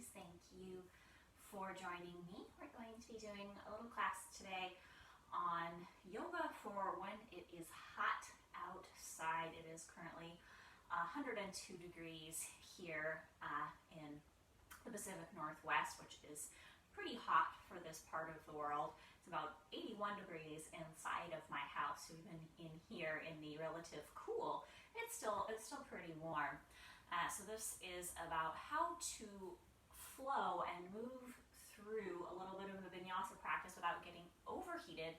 ladies. Thank you for joining me. We're going to be doing a little class today on yoga for when it is hot outside. It is currently 102 degrees here in the Pacific Northwest, which is pretty hot for this part of the world. It's about 81 degrees inside of my house, so even in here in the relative cool, it's still pretty warm. So this is about how to flow and move through a little bit of a vinyasa practice without getting overheated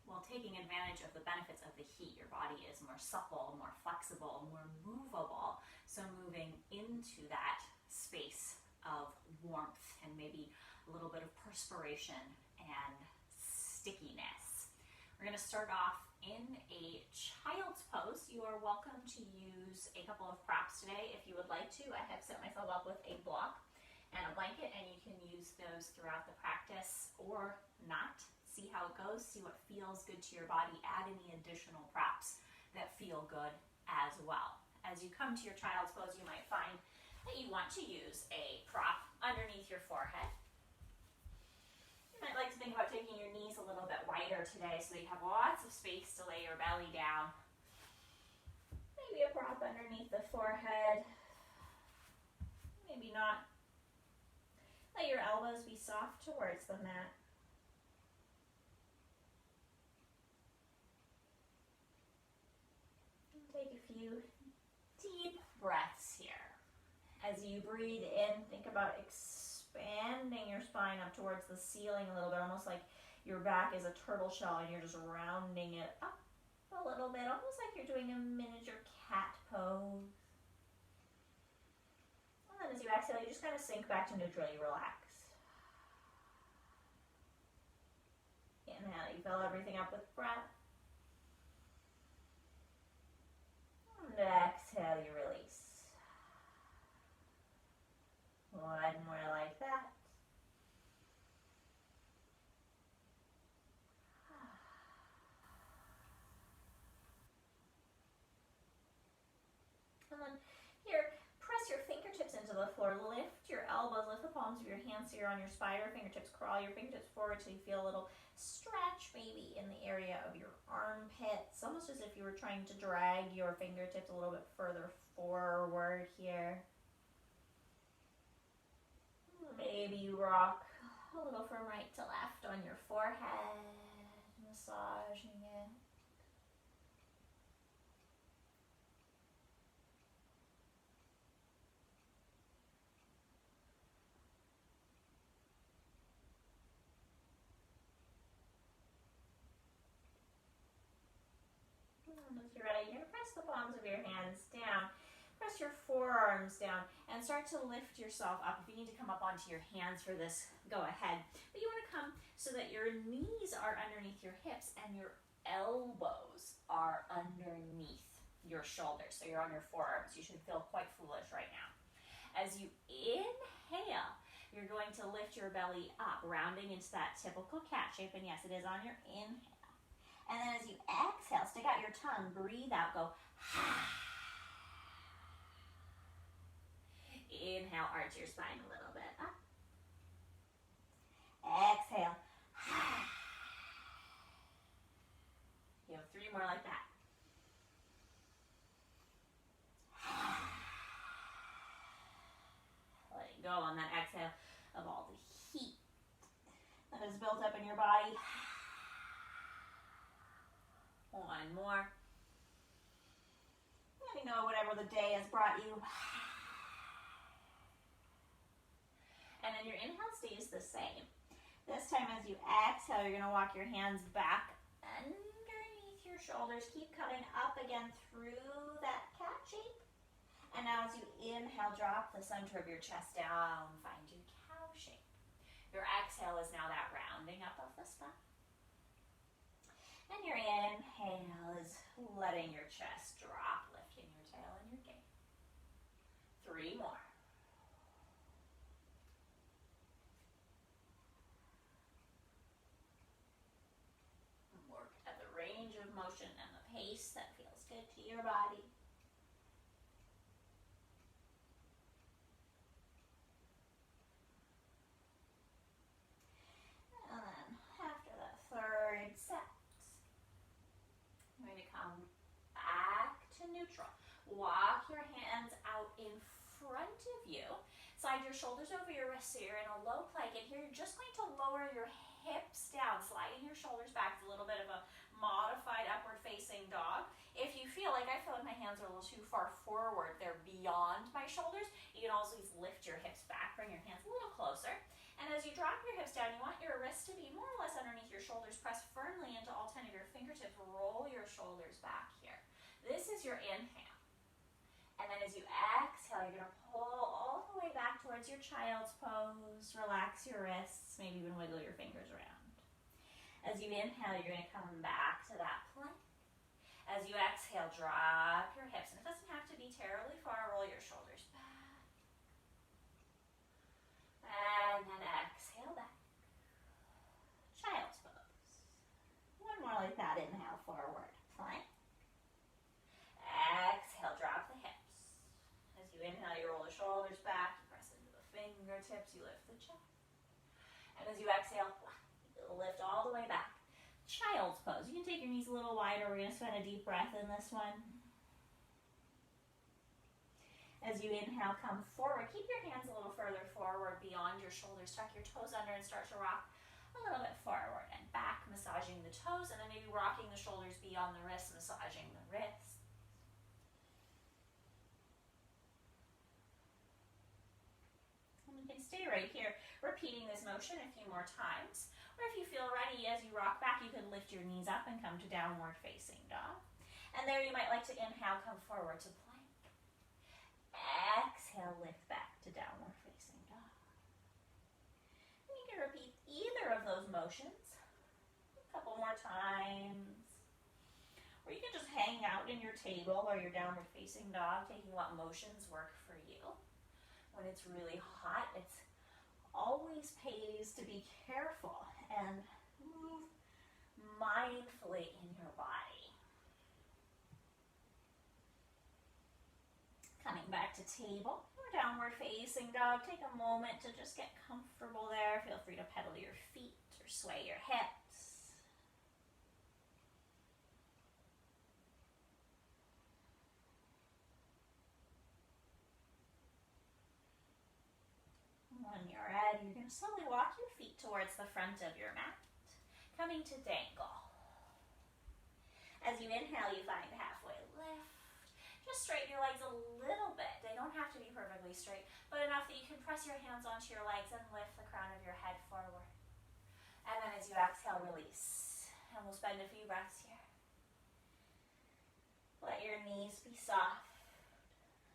while taking advantage of the benefits of the heat. Your body is more supple, more flexible, more movable. So moving into that space of warmth and maybe a little bit of perspiration and stickiness. We're going to start off in a child's pose. You are welcome to use a couple of props today if you would like to. I have set myself up with a block and a blanket, and you can use those throughout the practice or not. See how it goes, see what feels good to your body, add any additional props that feel good as well. As you come to your child's pose, you might find that you want to use a prop underneath your forehead. You might like to think about taking your knees a little bit wider today so that you have lots of space to lay your belly down. Maybe a prop underneath the forehead. Maybe not. Let your elbows be soft towards the mat. And take a few deep breaths here. As you breathe in, think about expanding your spine up towards the ceiling a little bit, almost like your back is a turtle shell and you're just rounding it up a little bit, almost like you're doing a miniature cat pose. And then as you exhale, you just kind of sink back to neutral, you relax. Inhale, you fill everything up with breath. And exhale, you release. One more like that. And then here, press your fingertips into the floor. Lift your elbows, lift the palms of your hands so you're on your spine. Your fingertips, crawl your fingertips forward so you feel a little stretch maybe in the area of your armpits. Almost as if you were trying to drag your fingertips a little bit further forward here. Maybe you rock a little from right to left on your forehead, massaging it. And as you're ready, you're going to press the palms of your hands down. Press your forearms down and start to lift yourself up. If you need to come up onto your hands for this, go ahead. But you want to come so that your knees are underneath your hips and your elbows are underneath your shoulders. So you're on your forearms. You should feel quite foolish right now. As you inhale, you're going to lift your belly up, rounding into that typical cat shape. And yes, it is on your inhale. And then as you exhale, stick out your tongue, breathe out, go Inhale, arch your spine a little bit up. Exhale. You have 3 more like that. Letting go on that exhale of all the heat that is built up in your body. One more. Letting go of whatever the day has brought you. And then your inhale stays the same. This time as you exhale, you're going to walk your hands back underneath your shoulders. Keep coming up again through that cat shape. And now as you inhale, drop the center of your chest down. Find your cow shape. Your exhale is now that rounding up of the spine. And your inhale is letting your chest drop, lifting your tail and your gaze. 3 more. Work at the range of motion and the pace that feels good to your body. neutral. Walk your hands out in front of you. Slide your shoulders over your wrists so you're in a low plank. And here you're just going to lower your hips down, sliding your shoulders back. It's a little bit of a modified upward facing dog. If you feel like my hands are a little too far forward, they're beyond my shoulders, you can always lift your hips back, bring your hands a little closer. And as you drop your hips down, you want your wrists to be more or less underneath your shoulders. Press firmly into all 10 of your fingertips. Roll your shoulders back here. This is your inhale. And then as you exhale, you're going to pull all the way back towards your child's pose. Relax your wrists, maybe even wiggle your fingers around. As you inhale, you're going to come back to that plank. As you exhale, drop your hips. And it doesn't have to be terribly far. Roll your shoulders back. And then exhale back. Child's pose. One more like that. Inhale, forward. Plank. Exhale, drop the hips. As you inhale, you roll the shoulders back. You press into the fingertips. You lift the chest. And as you exhale, lift all the way back. Child's pose. You can take your knees a little wider. We're going to spend a deep breath in this one. As you inhale, come forward. Keep your hands a little further forward beyond your shoulders. Tuck your toes under and start to rock a little bit forward and back, massaging the toes, and then maybe rocking the shoulders beyond the wrists, massaging the wrists. And you can stay right here, repeating this motion a few more times. Or if you feel ready, as you rock back, you can lift your knees up and come to downward facing dog. And there you might like to inhale, come forward to plank. Exhale, lift back to downward facing dog. And you can repeat either of those motions a couple more times. Or you can just hang out in your table or your downward facing dog, taking what motions work for you. When it's really hot, it's always pays to be careful and move mindfully in your body. Coming back to table or downward facing dog, take a moment to just get comfortable there. Feel free to pedal your feet or sway your hips. When you're ready, you're going to slowly walk your feet towards the front of your mat, coming to dangle. As you inhale, you find halfway lift. Just straighten your legs a little bit. They don't have to be perfectly straight, but enough that you can press your hands onto your legs and lift the crown of your head forward. And then as you exhale, release. And we'll spend a few breaths here. Let your knees be soft.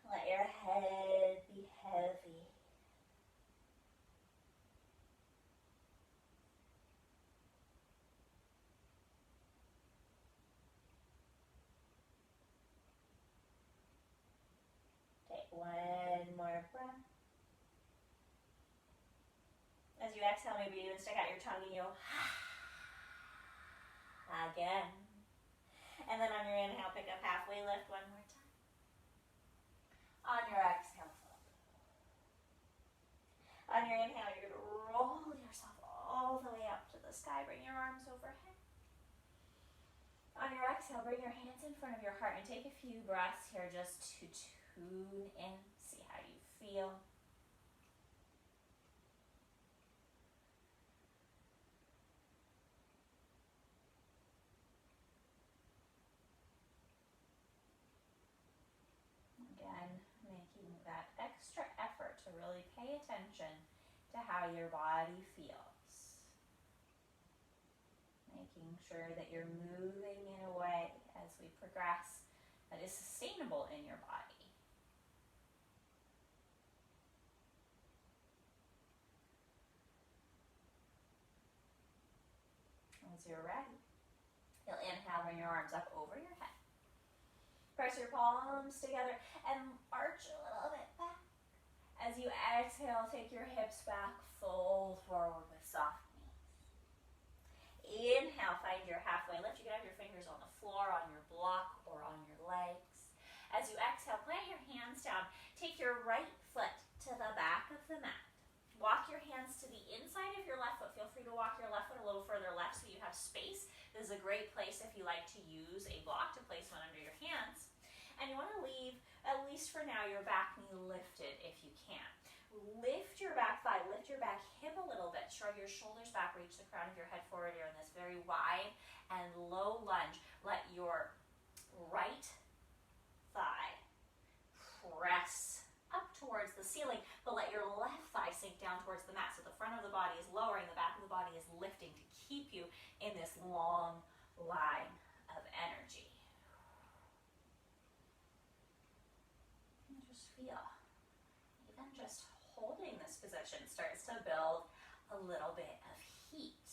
Let your head be heavy. One more breath. As you exhale, maybe you even stick out your tongue and you'll again. And then on your inhale, pick up halfway lift one more time. On your exhale, fold. On your inhale, you're going to roll yourself all the way up to the sky. Bring your arms overhead. On your exhale, bring your hands in front of your heart and take a few breaths here just to tune in, see how you feel. Again, making that extra effort to really pay attention to how your body feels. Making sure that you're moving in a way as we progress that is sustainable in your body. As you're ready, you'll inhale, bring your arms up over your head. Press your palms together and arch a little bit back. As you exhale, take your hips back, fold forward with soft knees. Inhale, find your halfway lift. You can have your fingers on the floor, on your block, or on your legs. As you exhale, plant your hands down. Take your right foot to the back of the mat. Walk your hands to the inside of your left foot. Feel free to walk your left foot a little further left so you have space. This is a great place if you like to use a block to place one under your hands. And you want to leave, at least for now, your back knee lifted if you can. Lift your back thigh, lift your back hip a little bit, shrug your shoulders back, reach the crown of your head forward here in this very wide and low lunge. Let your right thigh press up towards the ceiling, but let your left thigh sink down towards the mat. So the front of the body is lowering, the back of the body is lifting to keep you in this long line of energy. And just feel, even just holding this position starts to build a little bit of heat.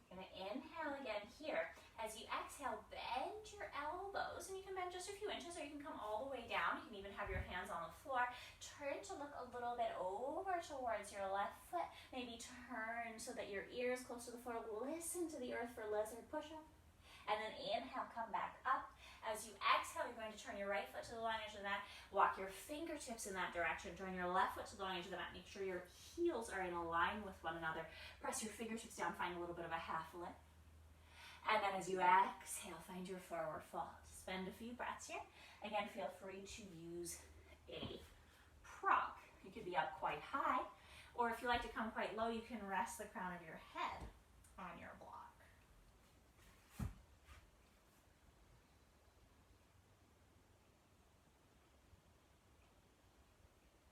You're going to inhale again here. As you exhale, bend your elbows, and you can bend just a few inches or you can come all the way down. You can even have your hands on the floor. Turn to look a little bit over towards your left foot. Maybe turn so that your ear is close to the floor. Listen to the earth for lizard push-up. And then inhale, come back up. As you exhale, you're going to turn your right foot to the long edge of the mat. Walk your fingertips in that direction. Turn your left foot to the long edge of the mat. Make sure your heels are in a line with one another. Press your fingertips down. Find a little bit of a half lift. And then as you exhale, find your forward fold. Spend a few breaths here. Again, feel free to use a prop. You could be up quite high, or if you like to come quite low, you can rest the crown of your head on your block.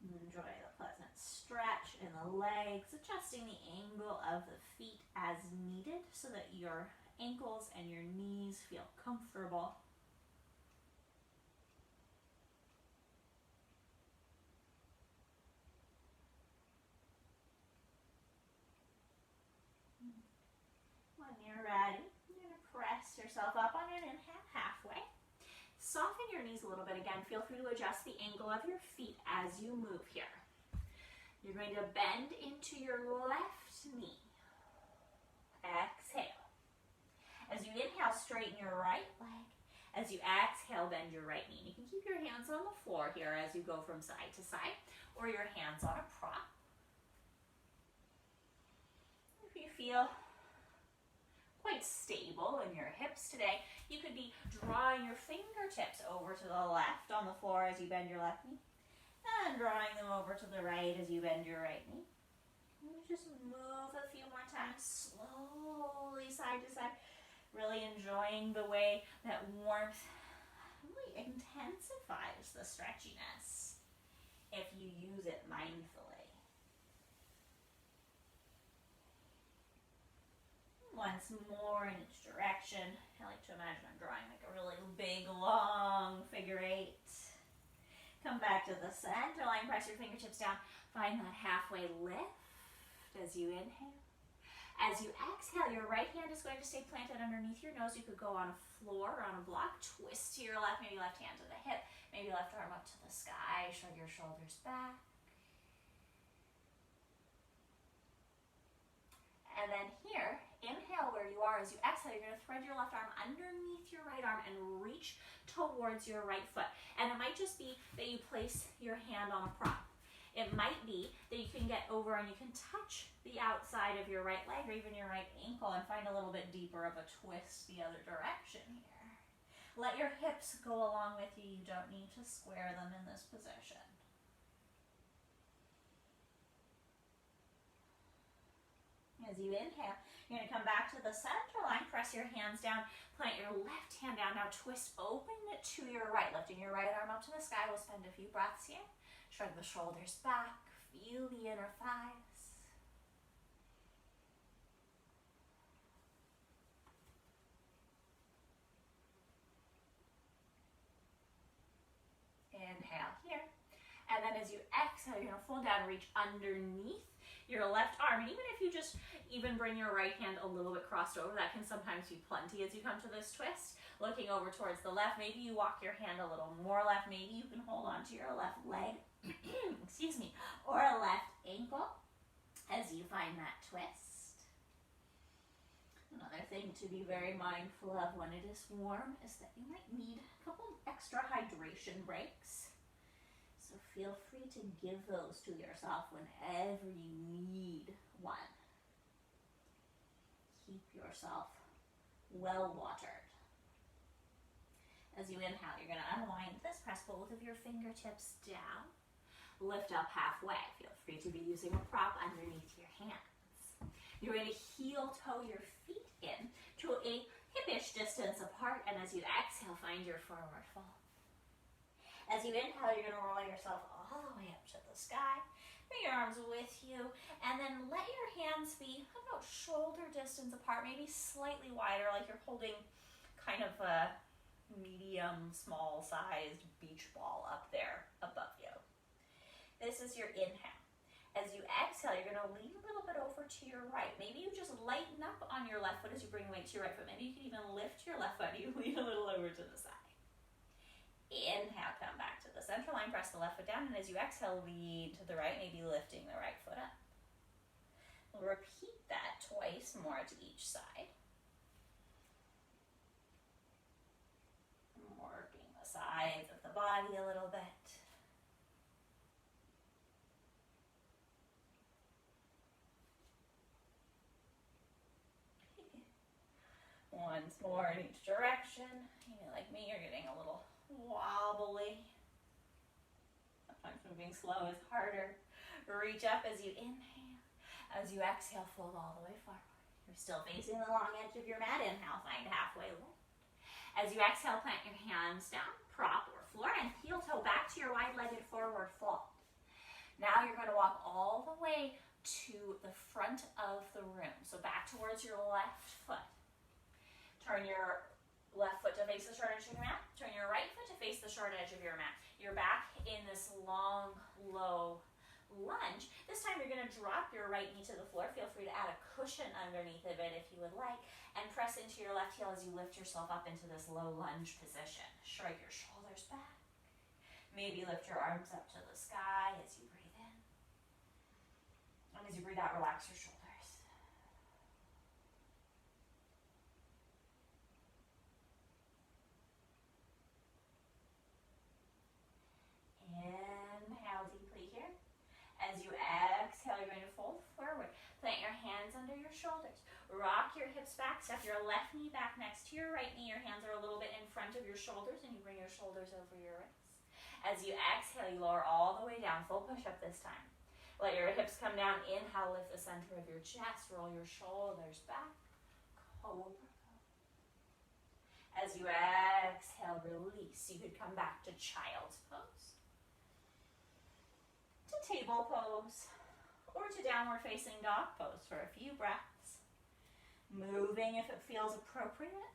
Enjoy the pleasant stretch in the legs, adjusting the angle of the feet as needed so that your ankles and your knees feel comfortable. When you're ready, you're going to press yourself up on an inhale halfway. Soften your knees a little bit. Again, feel free to adjust the angle of your feet as you move here. You're going to bend into your left knee. Exhale. As you inhale, straighten your right leg. As you exhale, bend your right knee. You can keep your hands on the floor here as you go from side to side, or your hands on a prop. If you feel quite stable in your hips today, you could be drawing your fingertips over to the left on the floor as you bend your left knee, and drawing them over to the right as you bend your right knee. And just move a few more times, slowly side to side, really enjoying the way that warmth really intensifies the stretchiness if you use it mindfully. Once more in each direction. I like to imagine I'm drawing like a really big, long figure eight. Come back to the center line, press your fingertips down. Find that halfway lift as you inhale. As you exhale, your right hand is going to stay planted underneath your nose. You could go on a floor or on a block. Twist to your left, maybe left hand to the hip, maybe left arm up to the sky. Shrug your shoulders back. And then here, inhale where you are. As you exhale, you're going to thread your left arm underneath your right arm and reach towards your right foot. And it might just be that you place your hand on a prop. It might be that you can get over and you can touch the outside of your right leg or even your right ankle and find a little bit deeper of a twist the other direction here. Let your hips go along with you. You don't need to square them in this position. As you inhale, you're going to come back to the center line, press your hands down, plant your left hand down, now twist open to your right, lifting your right arm up to the sky. We'll spend a few breaths here. Shrug the shoulders back, feel the inner thighs. Inhale here. And then as you exhale, you're going to fold down, reach underneath your left arm. And even if you just even bring your right hand a little bit crossed over, that can sometimes be plenty as you come to this twist. Looking over towards the left, maybe you walk your hand a little more left. Maybe you can hold on to your left leg, excuse me, or a left ankle as you find that twist. Another thing to be very mindful of when it is warm is that you might need a couple extra hydration breaks. So feel free to give those to yourself whenever you need one. Keep yourself well watered. As you inhale, you're going to unwind this, press both of your fingertips down, lift up halfway. Feel free to be using a prop underneath your hands. You're going to heel toe your feet in to a hip-ish distance apart, and as you exhale, find your forward fold. As you inhale, you're going to roll yourself all the way up to the sky. Bring your arms with you, and then let your hands be about shoulder distance apart, maybe slightly wider, like you're holding kind of a medium, small-sized beach ball up there above you. This is your inhale. As you exhale, you're going to lean a little bit over to your right. Maybe you just lighten up on your left foot as you bring weight to your right foot. Maybe you can even lift your left foot. You lean a little over to the side. Inhale, come back to the center line, press the left foot down, and as you exhale, lean to the right, maybe lifting the right foot up. We'll repeat that twice more to each side. Working the sides of the body a little bit. Once more in each direction. Like me, you're getting a little wobbly. Sometimes moving slow is harder. Reach up as you inhale. As you exhale, fold all the way forward. You're still facing the long edge of your mat. Inhale, find halfway lift. As you exhale, plant your hands down, prop or floor, and heel toe back to your wide-legged forward fold. Now you're going to walk all the way to the front of the room. So back towards your left foot. Turn your left foot to face the short edge of your mat. Turn your right foot to face the short edge of your mat. You're back in this long, low lunge. This time you're going to drop your right knee to the floor. Feel free to add a cushion underneath of it if you would like. And press into your left heel as you lift yourself up into this low lunge position. Shrug your shoulders back. Maybe lift your arms up to the sky as you breathe in. And as you breathe out, relax your shoulders. Inhale deeply here. As you exhale, you're going to fold forward. Plant your hands under your shoulders. Rock your hips back. Step your left knee back next to your right knee. Your hands are a little bit in front of your shoulders, and you bring your shoulders over your wrists. As you exhale, you lower all the way down. Full push-up this time. Let your hips come down. Inhale, lift the center of your chest. Roll your shoulders back. Cobra. As you exhale, release. You could come back to child's pose, to table pose, or to downward facing dog pose for a few breaths. Moving if it feels appropriate,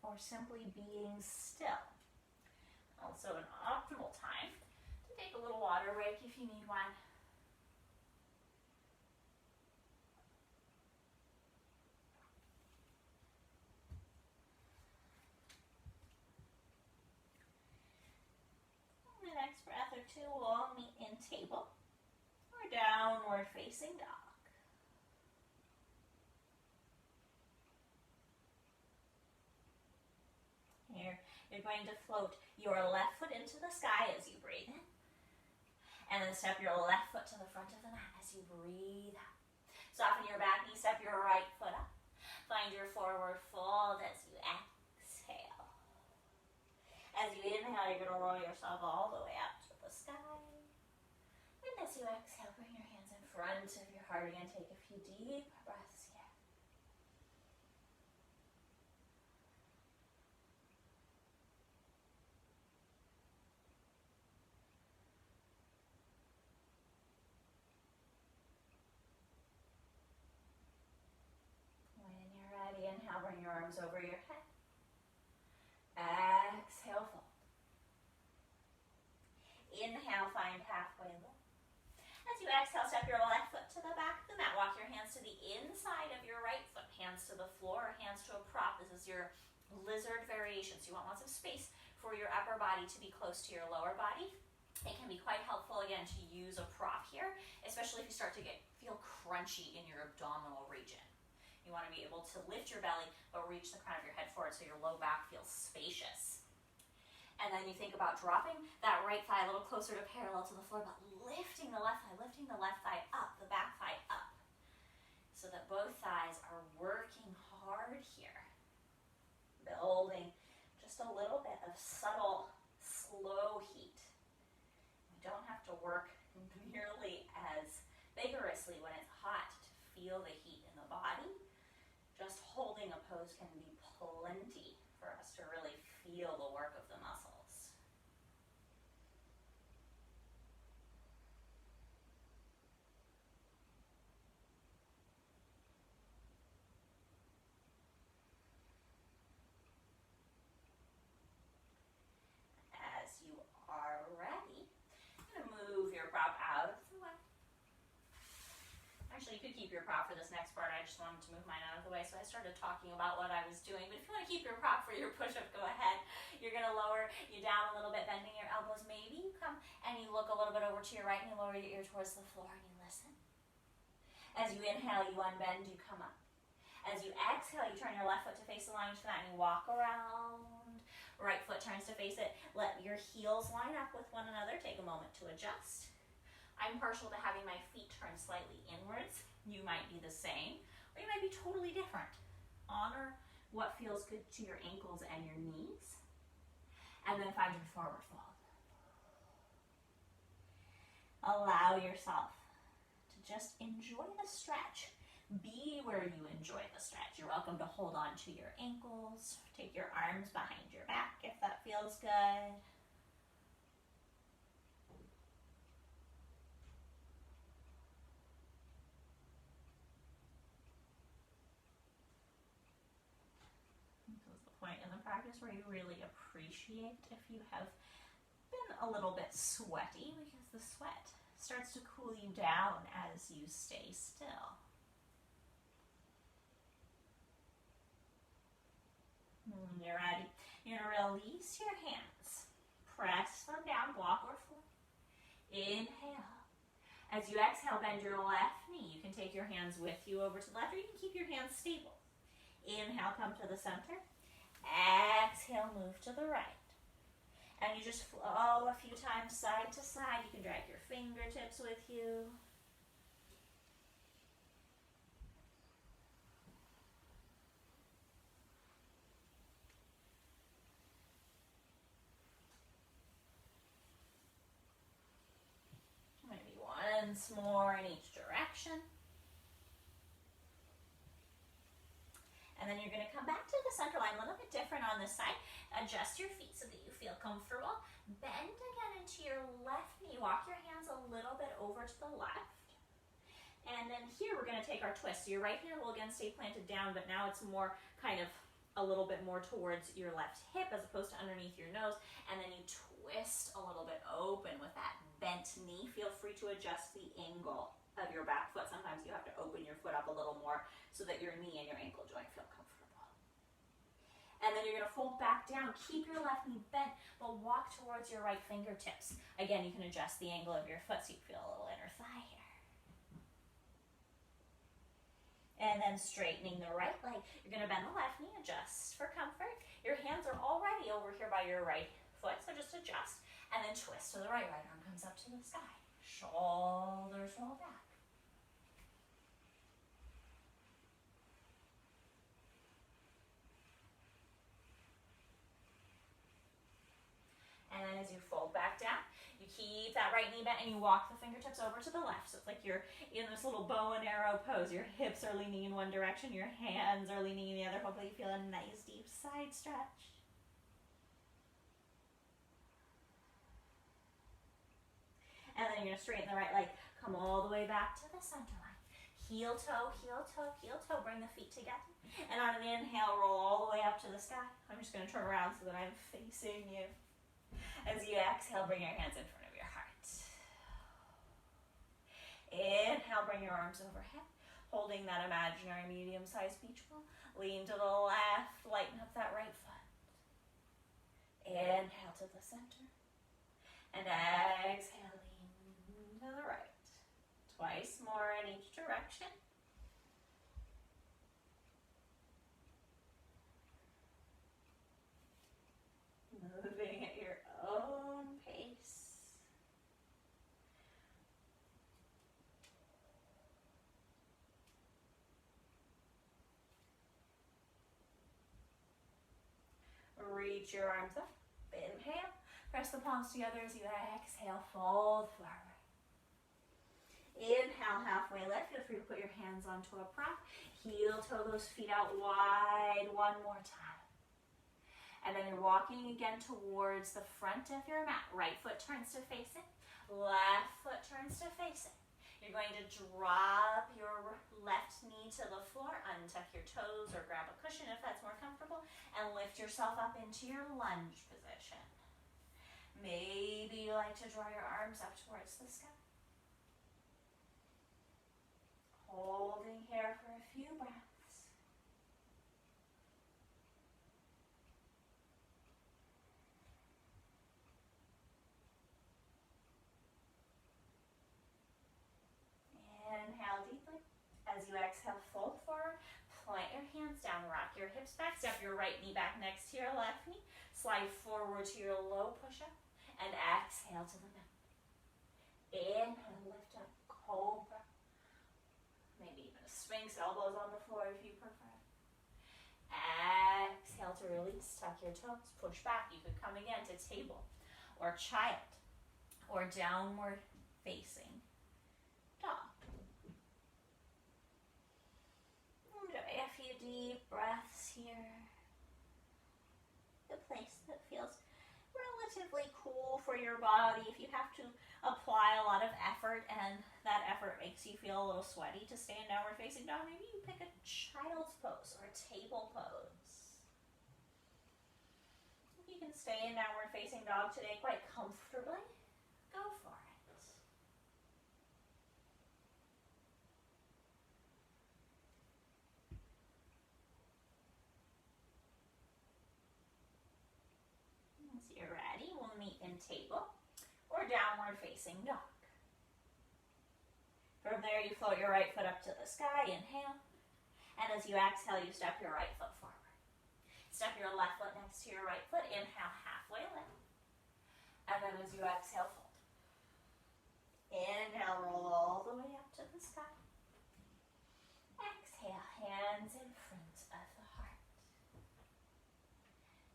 or simply being still. Also an optimal time to take a little water break if you need one. The next breath or two will meet in table or downward facing dog. Here, you're going to float your left foot into the sky as you breathe in. And then step your left foot to the front of the mat as you breathe out. Soften your back knee, step your right foot up. Find your forward fold as you exhale. As you inhale, you're going to roll yourself all the way up to the sky. And as you exhale, bring your hands in front of your heart again. Take a few deep breaths here. When you're ready, inhale, bring your arms over your head. Exhale, fold. Inhale, find halfway lift. As you exhale, step your left foot to the back of the mat. Walk your hands to the inside of your right foot. Hands to the floor, hands to a prop. This is your lizard variation. So you want lots of space for your upper body to be close to your lower body. It can be quite helpful, again, to use a prop here, especially if you start to feel crunchy in your abdominal region. You want to be able to lift your belly, but reach the crown of your head forward so your low back feels spacious. And then you think about dropping that right thigh a little closer to parallel to the floor, but lifting the left thigh up, the back thigh up, so that both thighs are working hard here. to work nearly as vigorously when it's hot to feel the heat in the body. Just holding a pose can be plenty for us to really feel the work of the muscles. As you are ready, I'm going to move your prop out of the way. Actually, you could keep your prop for this next part. I just wanted to move mine out of the way, so I started talking about what I was doing. But if you want to keep your prop for your push-up, go ahead. You're going to lower you down a little bit, bending your elbows. Maybe you come and you look a little bit over to your right and you lower your ear towards the floor and you listen. As you inhale, you unbend, you come up. As you exhale, you turn your left foot to face the line to that and you walk around. Right foot turns to face it. Let your heels line up with one another. Take a moment to adjust. I'm partial to having my feet turn slightly inwards. You might be the same, or you might be totally different. Honor what feels good to your ankles and your knees. And then find your forward fold. Allow yourself to just enjoy the stretch. Be where you enjoy the stretch. You're welcome to hold on to your ankles. Take your arms behind your back if that feels good. This is the point in the practice where you really appreciate if you have been a little bit sweaty, because the sweat starts to cool you down as you stay still. When you're ready, you're going to release your hands. Press them down, block or floor. Inhale. As you exhale, bend your left knee. You can take your hands with you over to the left, or you can keep your hands stable. Inhale, come to the center. Exhale, move to the right. And you just flow a few times side to side. You can drag your fingertips with you. Once more in each direction. And then you're going to come back to the center line, a little bit different on this side. Adjust your feet so that you feel comfortable. Bend again into your left knee. Walk your hands a little bit over to the left. And then here we're going to take our twist. So your right hand will again stay planted down, but now it's more kind of a little bit more towards your left hip as opposed to underneath your nose. And then you twist a little bit open with that bent knee. Feel free to adjust the angle of your back foot. Sometimes you have to open your foot up a little more so that your knee and your ankle joint feel comfortable. And then you're going to fold back down. Keep your left knee bent, but walk towards your right fingertips. Again, you can adjust the angle of your foot so you feel a little inner thigh here. And then straightening the right leg. You're going to bend the left knee, adjust for comfort. Your hands are already over here by your right foot, so just adjust. And then twist to the right. Right arm comes up to the sky. Shoulders roll back. And then as you fold back down, you keep that right knee bent and you walk the fingertips over to the left. So it's like you're in this little bow and arrow pose. Your hips are leaning in one direction, your hands are leaning in the other. Hopefully you feel a nice deep side stretch. And then you're going to straighten the right leg. Come all the way back to the center line. Heel toe, heel toe, heel toe. Bring the feet together. And on an inhale, roll all the way up to the sky. I'm just going to turn around so that I'm facing you. As you exhale, bring your hands in front of your heart. Inhale, bring your arms overhead. Holding that imaginary medium-sized beach ball. Lean to the left. Lighten up that right foot. Inhale to the center. And exhale, lean to the right. Twice more in each direction. Moving at your own pace. Reach your arms up. Inhale. Press the palms together as you exhale, fold forward. Inhale, halfway lift. Feel free to put your hands onto a prop. Heel toe those feet out wide one more time. And then you're walking again towards the front of your mat. Right foot turns to face it. Left foot turns to face it. You're going to drop your left knee to the floor, untuck your toes or grab a cushion if that's more comfortable, and lift yourself up into your lunge position. Maybe you like to draw your arms up towards the sky. Holding here for a few breaths. Inhale deeply. As you exhale, fold forward. Plant your hands down, rock your hips back. Step your right knee back next to your left knee. Slide forward to your low push-up. And exhale to the middle. Inhale, lift up, cobra. Maybe even a sphinx, elbows on the floor if you prefer. Exhale to release, tuck your toes, push back. You could come again to table or child or downward facing dog. Enjoy a few deep breaths here. The place that feels relatively cool for your body. If you have to apply a lot of effort and that effort makes you feel a little sweaty to stay in downward facing dog, maybe you pick a child's pose or a table pose. If you can stay in downward facing dog today quite comfortably, go for it. Once you're ready, we'll meet in table or downward facing dog. From there, you float your right foot up to the sky, inhale. And as you exhale, you step your right foot forward. Step your left foot next to your right foot, inhale, halfway lift. And then as you exhale, fold. Inhale, roll all the way up to the sky. Exhale, hands in front of the heart.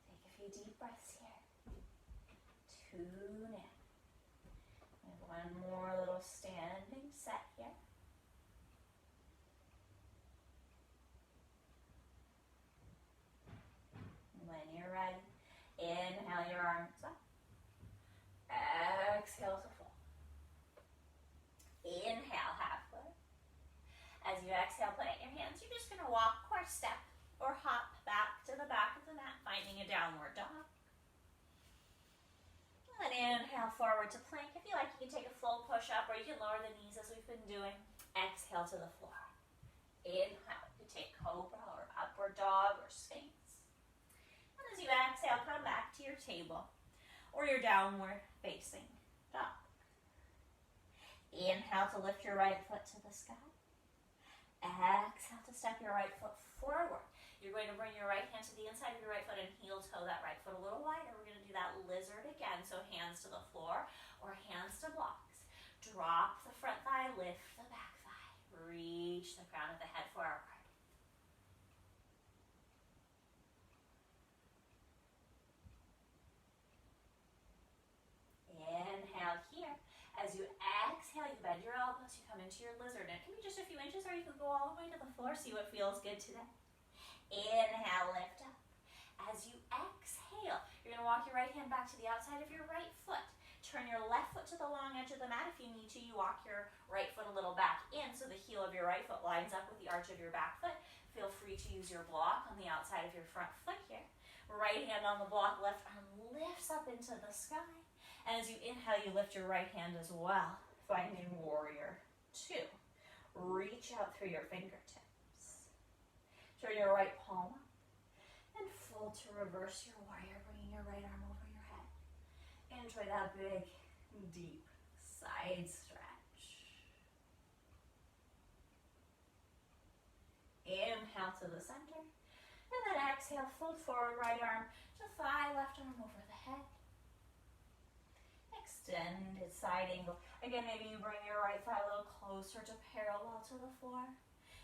Take a few deep breaths here. Tune in. And one more little standing set here. When you're ready, inhale your arms up. Exhale to fold. Inhale, halfway. As you exhale, plant your hands. You're just going to walk or step or hop back to the back of the mat, finding a downward dog. And inhale forward to plank. If you like, you can take a full push-up or you can lower the knees as we've been doing. Exhale to the floor. Inhale, you take cobra or upward dog or sphinx. And as you exhale, come back to your table or your downward facing dog. Inhale to lift your right foot to the sky. Exhale to step your right foot forward. You're going to bring your right hand to the inside of your right foot and heel toe that right foot a little wider. We're going to do that lizard again. So hands to the floor or hands to blocks. Drop the front thigh, lift the back thigh. Reach the crown of the head forward. Inhale here. As you exhale, you bend your elbows, you come into your lizard. And it can be just a few inches or you can go all the way to the floor, see what feels good today. Inhale, lift up. As you exhale, you're going to walk your right hand back to the outside of your right foot. Turn your left foot to the long edge of the mat. If you need to, you walk your right foot a little back in so the heel of your right foot lines up with the arch of your back foot. Feel free to use your block on the outside of your front foot here. Right hand on the block, left arm lifts up into the sky. And as you inhale, you lift your right hand as well, finding warrior two. Reach out through your fingertips. Turn your right palm up and fold to reverse your warrior, bringing your right arm over your head. Enjoy that big, deep side stretch. Inhale to the center, and then exhale, fold forward, right arm to thigh, left arm over the head. Extended side angle. Again, maybe you bring your right thigh a little closer to parallel to the floor.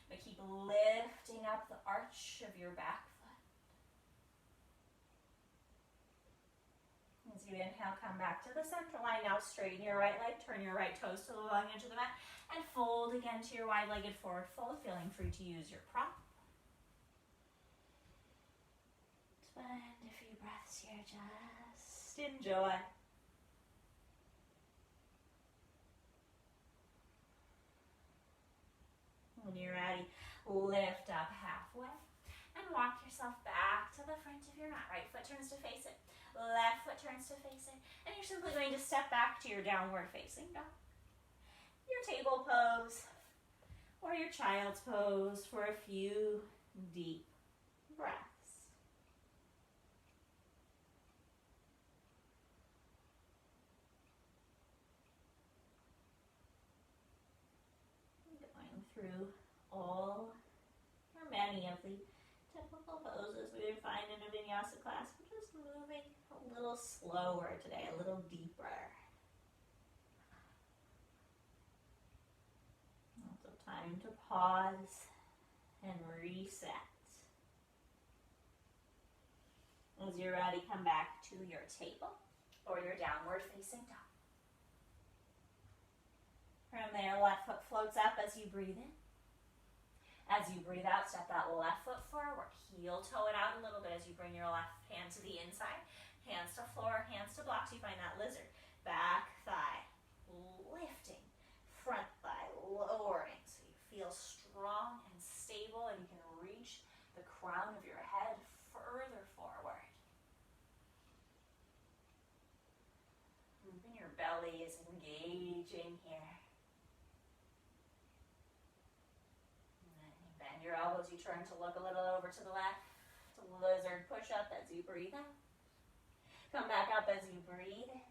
But keep lifting up the arch of your back foot. As you inhale, come back to the center line. Now straighten your right leg, turn your right toes to the long edge of the mat, and fold again to your wide-legged forward fold, feeling free to use your prop. Spend a few breaths here, just enjoy. When you're ready, lift up halfway and walk yourself back to the front of your mat. Right foot turns to face it, left foot turns to face it, and you're simply going to step back to your downward facing dog. Your table pose or your child's pose for a few deep breaths. Going through all or many of the typical poses we would find in a vinyasa class. We're just moving a little slower today, a little deeper. Lots of time to pause and reset. As you're ready, come back to your table or your downward facing dog. From there, left foot floats up as you breathe in. As you breathe out, step that left foot forward. Heel toe it out a little bit as you bring your left hand to the inside. Hands to floor, hands to blocks. You find that lizard. Back thigh lifting. Front thigh lowering. So you feel strong and stable and you can reach the crown of your head further forward. Even your belly is engaging here. Your elbows, you turn to look a little over to the left. Lizard push up as you breathe out. Come back up as you breathe in.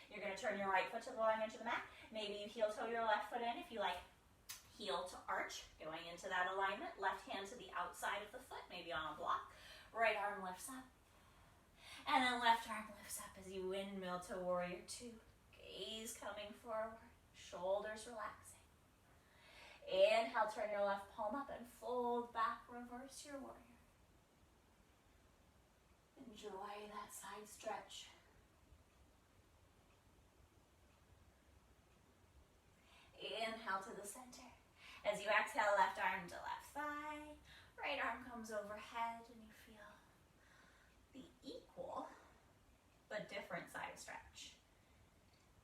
You're going to turn your right foot to the long edge of the mat. Maybe you heel toe your left foot in if you like. Heel to arch, going into that alignment. Left hand to the outside of the foot, maybe on a block. Right arm lifts up. And then left arm lifts up as you windmill to warrior two. Gaze coming forward, shoulders relaxing. Inhale, turn your left palm up and fold back, reverse your warrior. Enjoy that side stretch. Inhale to the center. As you exhale, left arm to left thigh, right arm comes overhead and you feel the equal but different side stretch.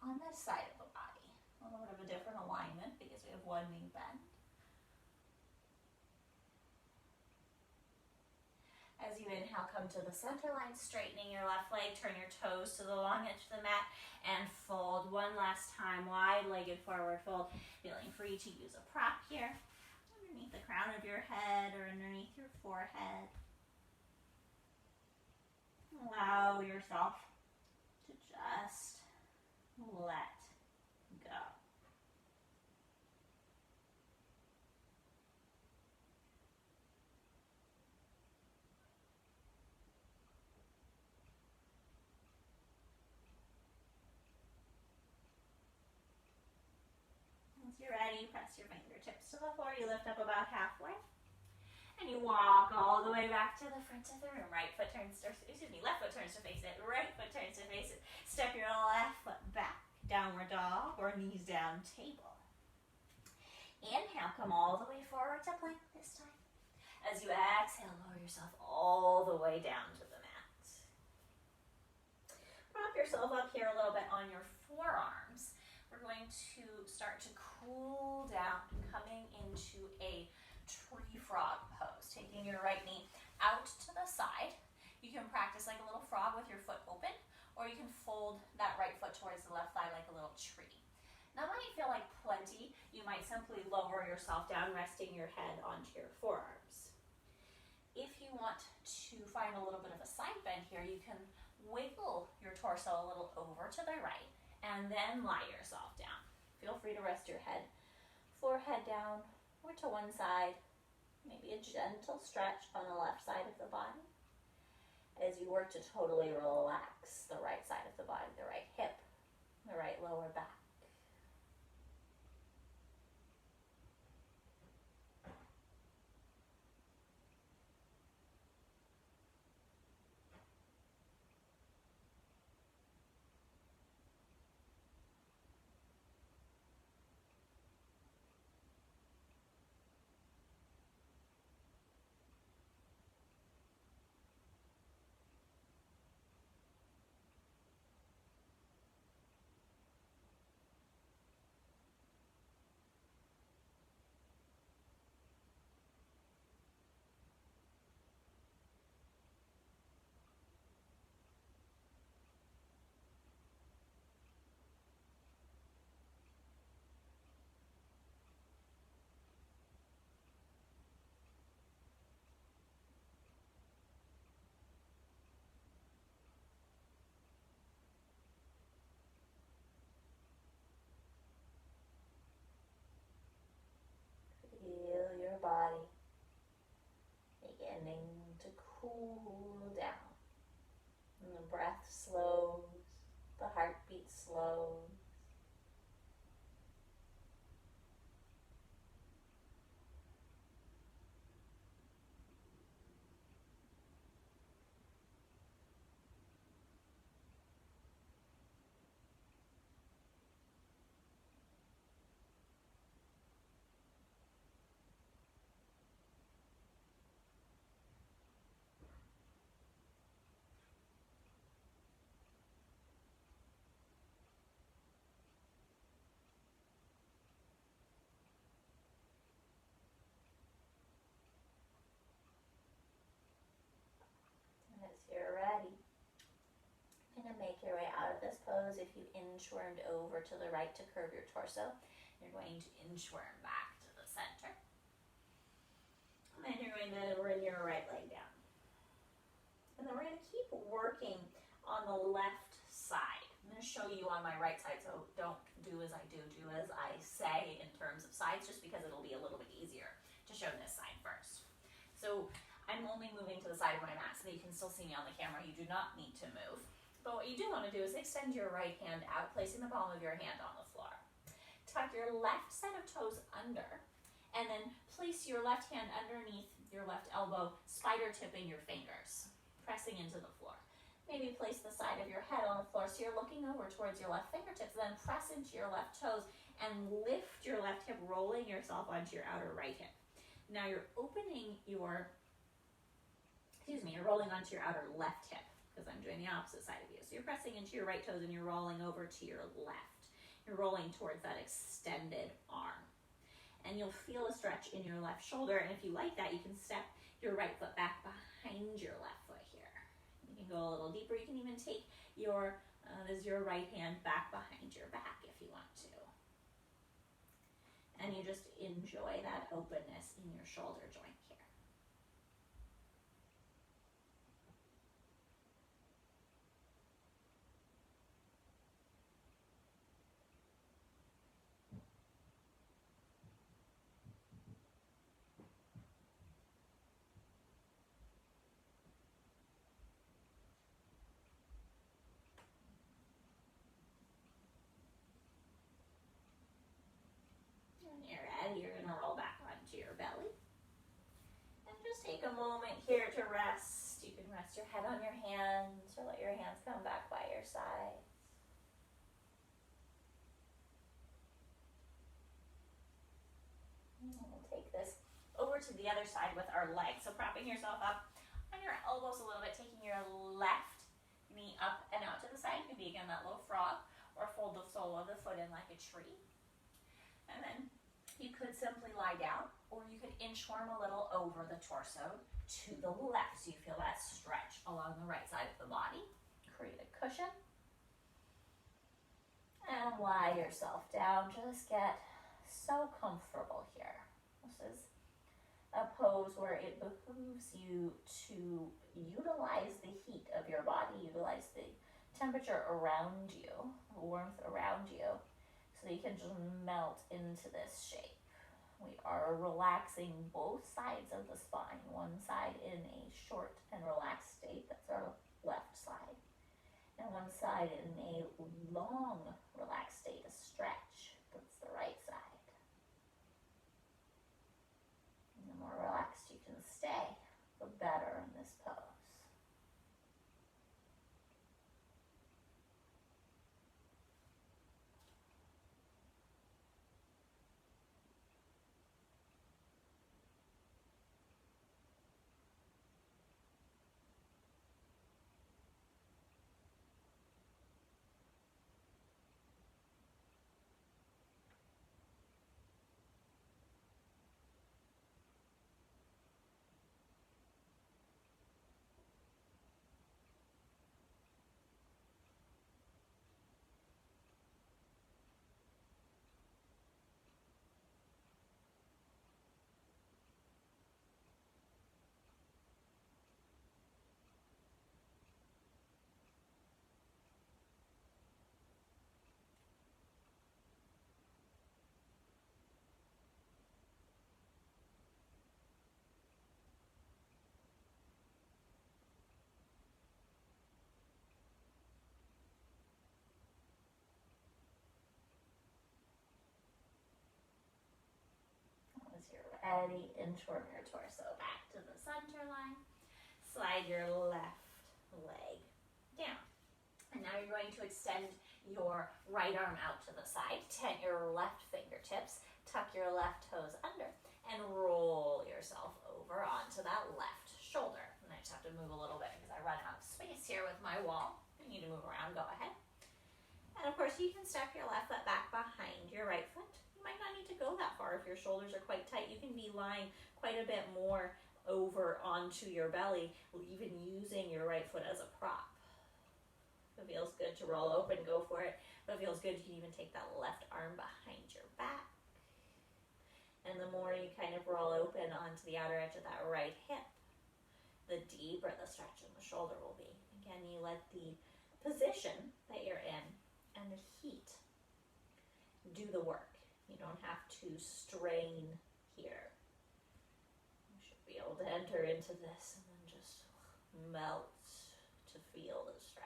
On this side of the body, a little bit of a different alignment because we have one knee bend. As you inhale, come to the center line, straightening your left leg, turn your toes to the long edge of the mat, and fold one last time, wide-legged forward fold, feeling free to use a prop here, underneath the crown of your head or underneath your forehead. Allow yourself to just let go. Once you're ready, press your fingertips to the floor. You lift up about halfway. And you walk all the way back to the front of the room. Left foot turns to face it. Right foot turns to face it. Step your left foot back. Downward dog or knees down table. Inhale, come all the way forward to plank this time. As you exhale, lower yourself all the way down to the mat. Prop yourself up here a little bit on your forearms. We're going to start to cool down, coming into a tree frog pose. Taking your right knee out to the side. You can practice like a little frog with your foot open, or you can fold that right foot towards the left thigh like a little tree. Now, that might feel like plenty. You might simply lower yourself down, resting your head onto your forearms. If you want to find a little bit of a side bend here, you can wiggle your torso a little over to the right and then lie yourself down. Feel free to rest your head, forehead down, or to one side. Maybe a gentle stretch on the left side of the body as you work to totally relax the right side of the body, the right hip, the right lower back. beginning to cool down. And the breath slows, the heartbeat slows. And as you're ready, you're going to make your way out of this pose. If you inchwormed over to the right to curve your torso, you're going to inchworm back to the center. And then you're going to bring your right leg down. And then we're going to keep working on the left side. I'm going to show you on my right side, so don't do as I do as I say in terms of sides, just because it'll be a little bit easier to show this side first. So I'm only moving to the side of my mat so that you can still see me on the camera. You do not need to move. But what you do want to do is extend your right hand out, placing the palm of your hand on the floor. Tuck your left set of toes under, and then place your left hand underneath your left elbow, spider tipping your fingers, pressing into the floor. Maybe place the side of your head on the floor so you're looking over towards your left fingertips, then press into your left toes and lift your left hip, rolling yourself onto your outer right hip. Now you're opening your, you're rolling onto your outer left hip, because I'm doing the opposite side of you. So you're pressing into your right toes and you're rolling over to your left. You're rolling towards that extended arm. And you'll feel a stretch in your left shoulder, and if you like that, you can step your right foot back behind your left foot here. You can go a little deeper. You can even take your right hand back behind your back if you want to. And you just enjoy that openness in your shoulder joint here. When you're ready, you're going to roll back onto your belly. And just take a moment here to rest. You can rest your head on your hands or let your hands come back by your sides. And we'll take this over to the other side with our legs. So propping yourself up on your elbows a little bit, taking your left knee up and out to the side. You can be again that little frog, or fold the sole of the foot in like a tree. And then you could simply lie down, or you could inchworm a little over the torso to the left so you feel that stretch along the right side of the body. Create a cushion. And lie yourself down. Just get so comfortable here. This is a pose where it behooves you to utilize the heat of your body, utilize the temperature around you, the warmth around you, so that you can just melt into this shape. We are relaxing both sides of the spine, one side in a short and relaxed state, that's our left side, and one side in a long relaxed state, a stretch, that's the right side. And the more relaxed you can stay, the better in this pose. ready, and turn your torso back to the center line. Slide your left leg down. And now you're going to extend your right arm out to the side, tent your left fingertips, tuck your left toes under, and roll yourself over onto that left shoulder. And I just have to move a little bit because I run out of space here with my wall. I need to move around, go ahead. And of course you can step your left foot back behind your right foot. You might not need to go that far if your shoulders are quite tight. You can be lying quite a bit more over onto your belly, even using your right foot as a prop. If it feels good to roll open, go for it. If it feels good, you can even take that left arm behind your back. And the more you kind of roll open onto the outer edge of that right hip, the deeper the stretch in the shoulder will be. Again, you let the position that you're in and the heat do the work. You don't have to strain here. You should be able to enter into this and then just melt to feel the stretch.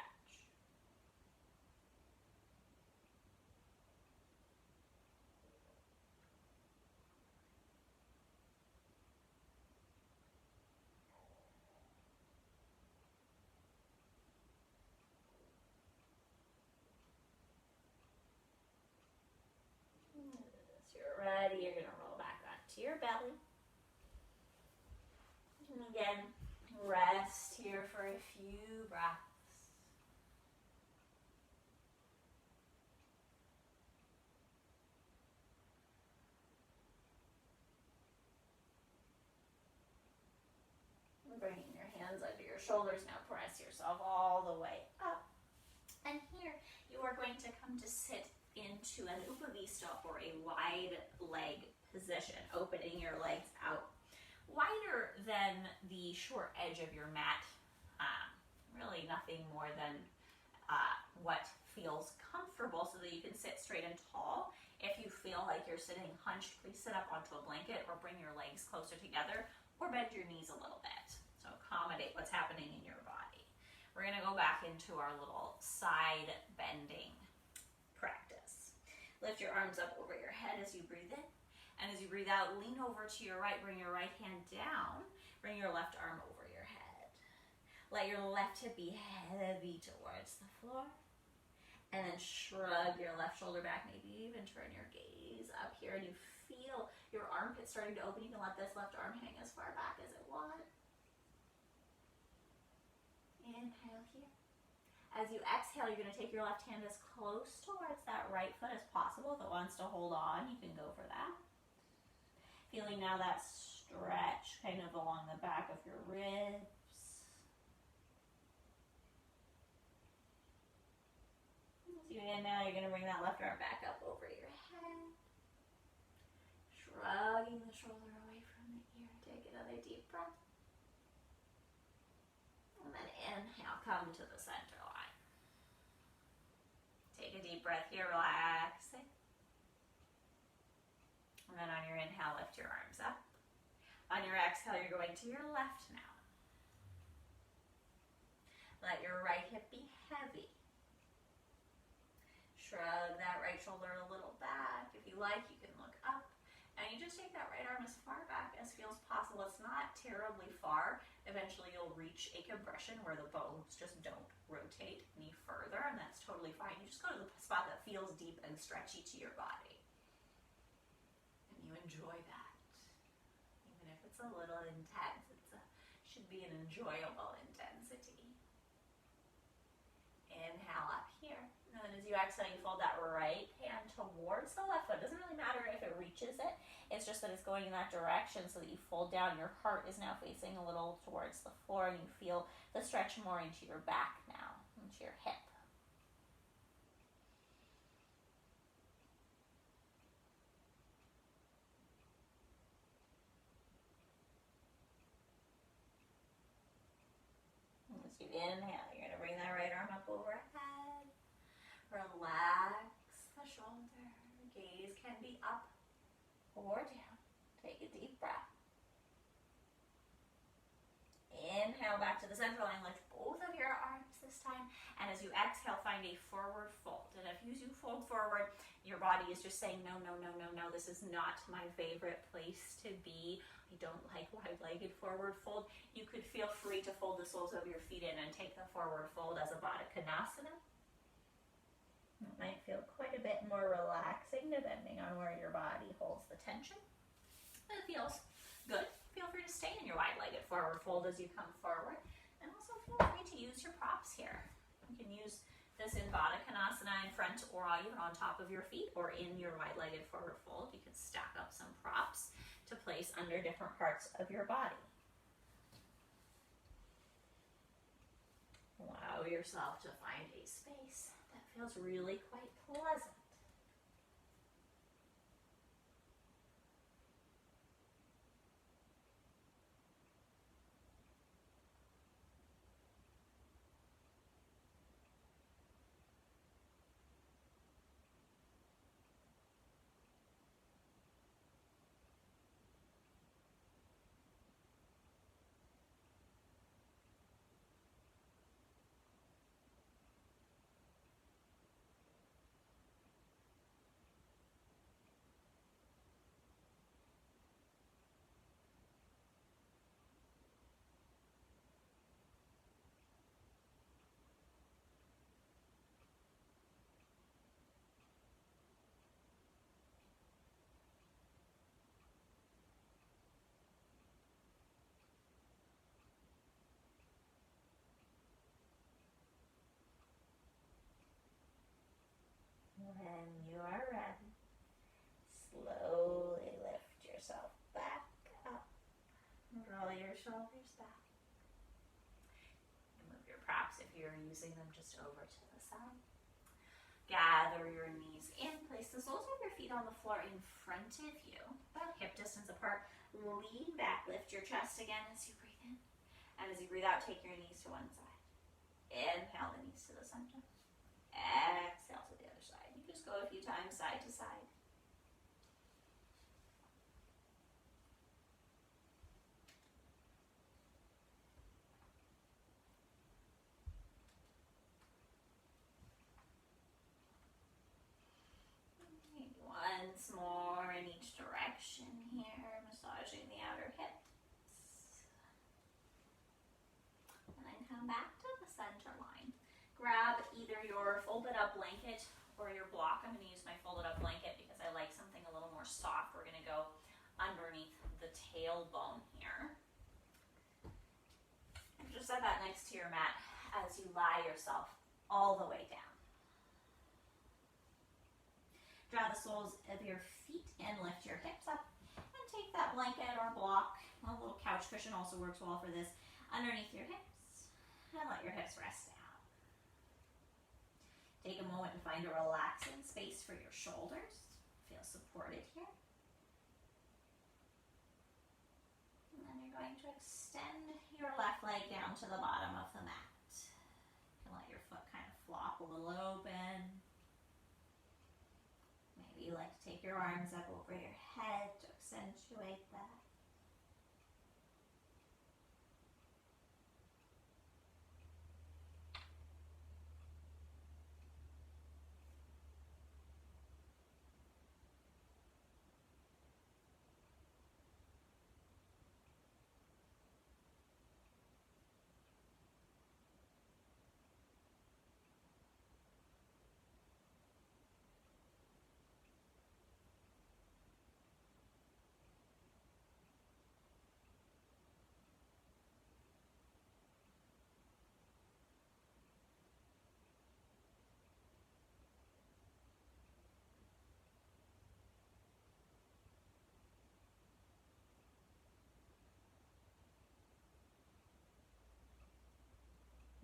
Ready, you're going to roll back onto your belly. And again, rest here for a few breaths. Bringing your hands under your shoulders, now press yourself all the way up. And here you are going to come to sit into an upavista, or a wide leg position, opening your legs out wider than the short edge of your mat. Really nothing more than what feels comfortable so that you can sit straight and tall. If you feel like you're sitting hunched, please sit up onto a blanket or bring your legs closer together or bend your knees a little bit. So accommodate what's happening in your body. We're going to go back into our little side bending practice. Lift your arms up over your head as you breathe in. And as you breathe out, lean over to your right. Bring your right hand down. Bring your left arm over your head. Let your left hip be heavy towards the floor. And then shrug your left shoulder back. Maybe even turn your gaze up here. And you feel your armpit starting to open. You can let this left arm hang as far back as it wants. Inhale here. As you exhale, you're going to take your left hand as close towards that right foot as possible. If it wants to hold on, you can go for that. Feeling now that stretch kind of along the back of your ribs. As you inhale, you're going to bring that left arm back up over your head. Shrugging the shoulder away from the ear. Take another deep breath. And then inhale, come to the center line. Take a deep breath here, relaxing. And then on your inhale, lift your arms up. On your exhale, you're going to your left now. Let your right hip be heavy. Shrug that right shoulder a little back. If you like, you can look up. And you just take that right arm as far back as feels possible. It's not terribly far. Eventually you'll reach a compression where the bones just don't rotate any further, and that's totally fine. You just go to the spot that feels deep and stretchy to your body. And you enjoy that. Even if it's a little intense, should be an enjoyable intensity. Inhale up here. And then as you exhale, you fold that right hand towards the left foot. It doesn't really matter if it reaches it. It's just that it's going in that direction so that you fold down. Your heart is now facing a little towards the floor, and you feel the stretch more into your back now, into your hip. And as you inhale, you're going to bring that right arm up overhead. Relax the shoulder. Gaze can be up or down. Take a deep breath. Inhale back to the center line. Lift both of your arms the this time. And as you exhale, find a forward fold. And if you fold forward, your body is just saying, no, no, no, no, no, this is not my favorite place to be. I don't like wide-legged forward fold. You could feel free to fold the soles of your feet in and take the forward fold as a Baddha Konasana. It might feel quite a bit more relaxing depending on where your body holds the tension. But it feels good. Feel free to stay in your wide-legged forward fold as you come forward. And also feel free to use your props here. You can use this in Baddha Konasana in front or even on top of your feet or in your wide-legged forward fold. You can stack up some props to place under different parts of your body. Allow yourself to find a space that feels really quite pleasant. When you are ready, slowly lift yourself back up. Roll your shoulders back. And move your props if you're using them just over to the side. Gather your knees in. Place the soles of your feet on the floor in front of you, about hip distance apart. Lean back. Lift your chest again as you breathe in. And as you breathe out, take your knees to one side. Inhale the knees to the center. Exhale to the other side. You just go a few times side to side. Once more in each direction here, massaging the outer hips. And then come back to the center line. Grab either your folded up blanket or your block. I'm going to use my folded up blanket because I like something a little more soft. We're going to go underneath the tailbone here. And just set that next to your mat as you lie yourself all the way down. Draw the soles of your feet and lift your hips up. And take that blanket or block, a little couch cushion also works well for this, underneath your hips. And let your hips rest down. Take a moment to find a relaxing space for your shoulders. Feel supported here. And then you're going to extend your left leg down to the bottom of the mat. You can let your foot kind of flop a little open. Maybe you like to take your arms up over your head to accentuate that.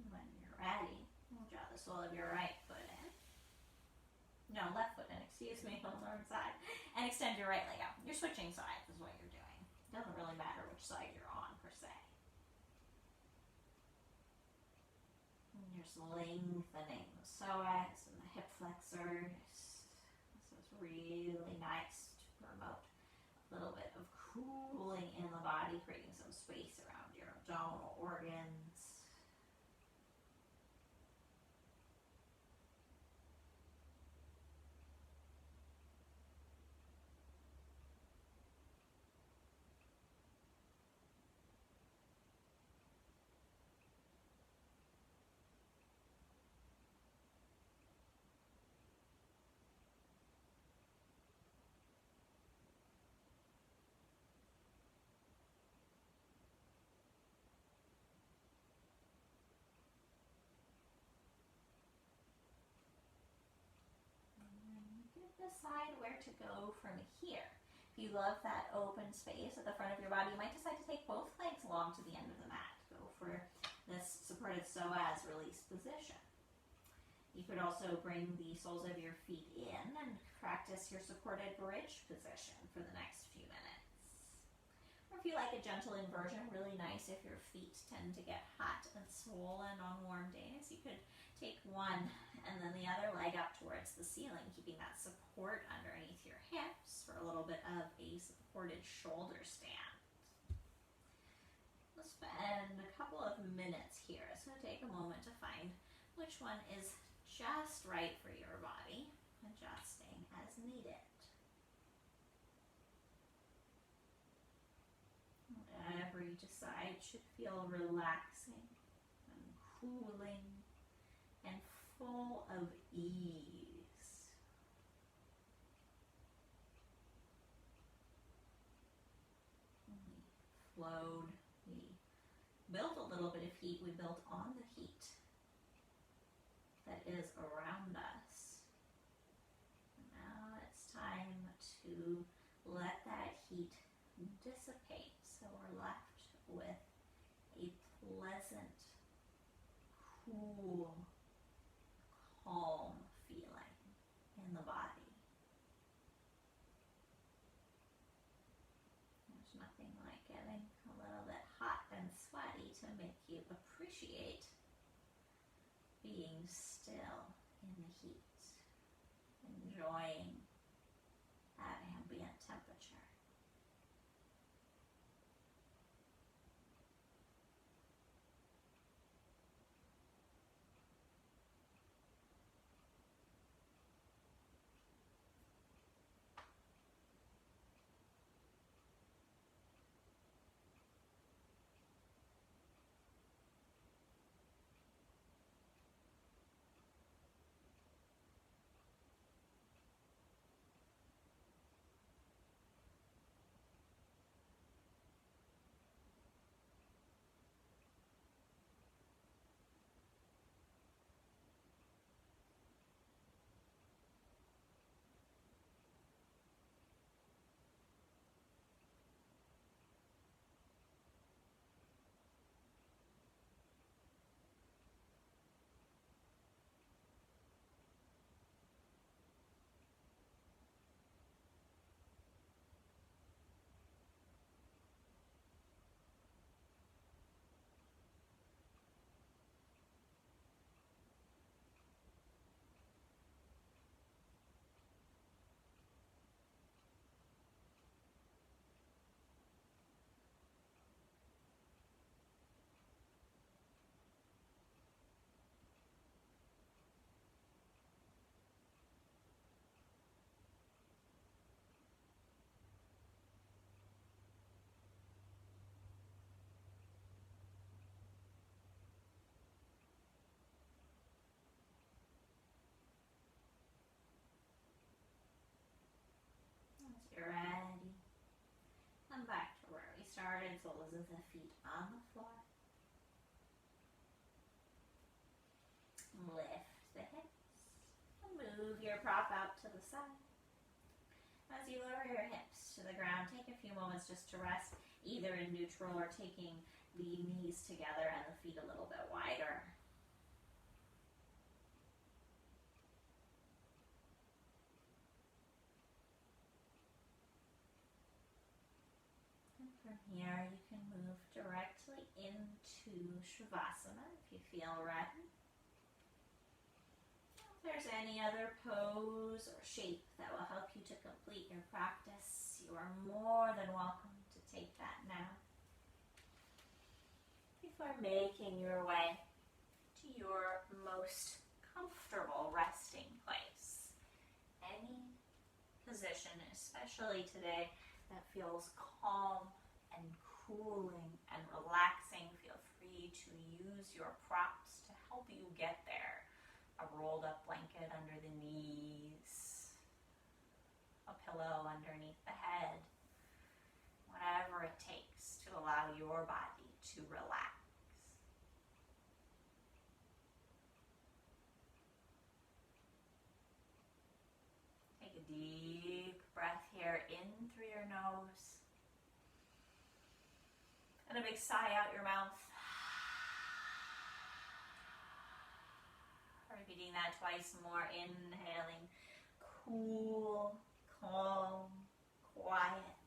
When you're ready, we'll draw the sole of your right foot in. No, left foot in, excuse me, on the wrong side. And extend your right leg out. You're switching sides is what you're doing. Doesn't really matter which side you're on per se. And you're just lengthening the psoas and the hip flexors. This is really nice to promote a little bit of cooling in the body, creating some space around your abdominal organs. decide where to go from here. If you love that open space at the front of your body, you might decide to take both legs along to the end of the mat. Go for this supported psoas release position. You could also bring the soles of your feet in and practice your supported bridge position for the next few minutes. Or if you like a gentle inversion, really nice if your feet tend to get hot and swollen on warm days. You could take one and then the other leg up towards the ceiling, keeping that support underneath your hips for a little bit of a supported shoulder stand. We'll spend a couple of minutes here. It's going to take a moment to find which one is just right for your body, adjusting as needed. Whatever you decide should feel relaxing and cooling and full of ease. We flowed, we built a little bit of heat, we built on the heat that is around us. Now it's time to let that heat dissipate, so we're left with a pleasant, cool, calm feeling in the body. There's nothing like getting a little bit hot and sweaty to make you appreciate being still in the heat, enjoying that ambient temperature. Once you're ready, come back to where we started, soles of the feet on the floor. Lift the hips and move your prop out to the side. As you lower your hips to the ground, take a few moments just to rest, either in neutral or taking the knees together and the feet a little bit wider. And from here, you can move directly into Shavasana if you feel ready. If there's any other pose or shape that will help you to complete your practice, you are more than welcome to take that now. Before making your way to your most comfortable resting place, any position, especially today, that feels calm and cooling and relaxing, feel free to use your props to help you get there. A rolled up blanket under the knees, a pillow underneath the head, whatever it takes to allow your body to relax. Take a deep your nose. And a big sigh out your mouth. Repeating that twice more. Inhaling, cool, calm, quiet.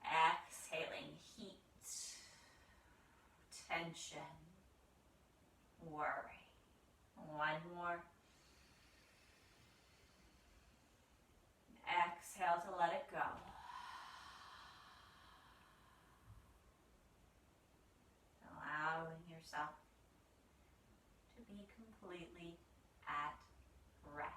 Exhaling, heat, tension, worry. One more. Exhale to let it go. Allowing yourself to be completely at rest.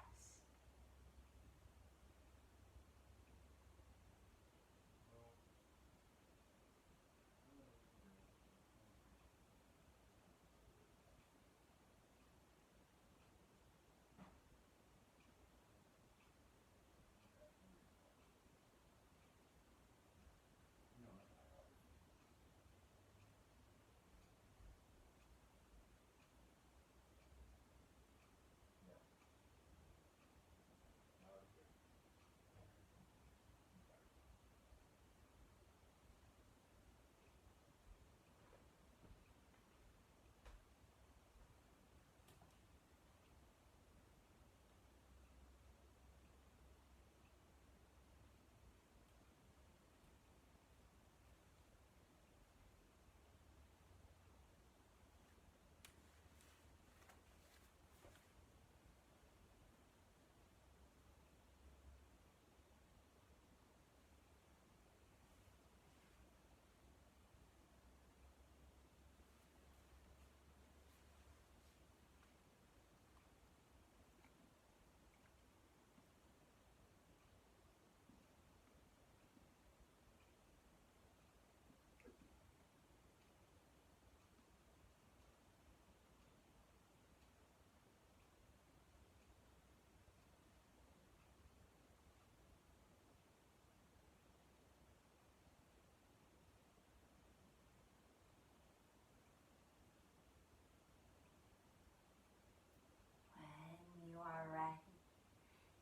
When you are ready,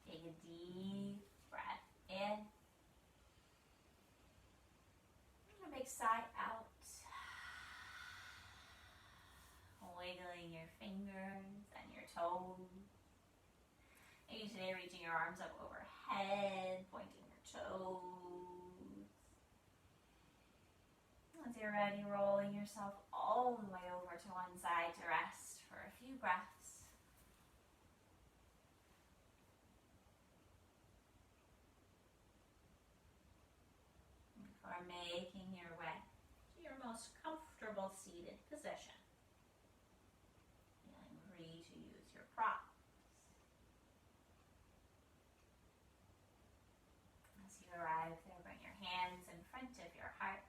take a deep breath in. And a big sigh out. Wiggling your fingers and your toes. Maybe today reaching your arms up overhead, pointing your toes. Once you're ready, rolling yourself all the way over to one side to rest for a few breaths. Before making your way to your most comfortable seated position. Feeling free to use your props. As you arrive there, bring your hands in front of your heart.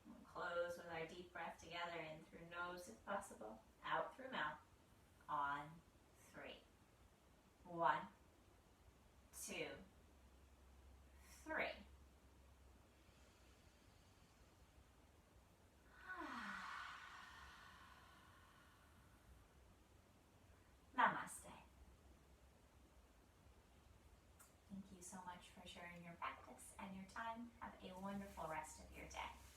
We'll close with our deep breath together, in through nose if possible, out through mouth, on 3. 1, 2, 3. Namaste. Thank you so much for sharing your practice and your time. Have a wonderful rest of your day.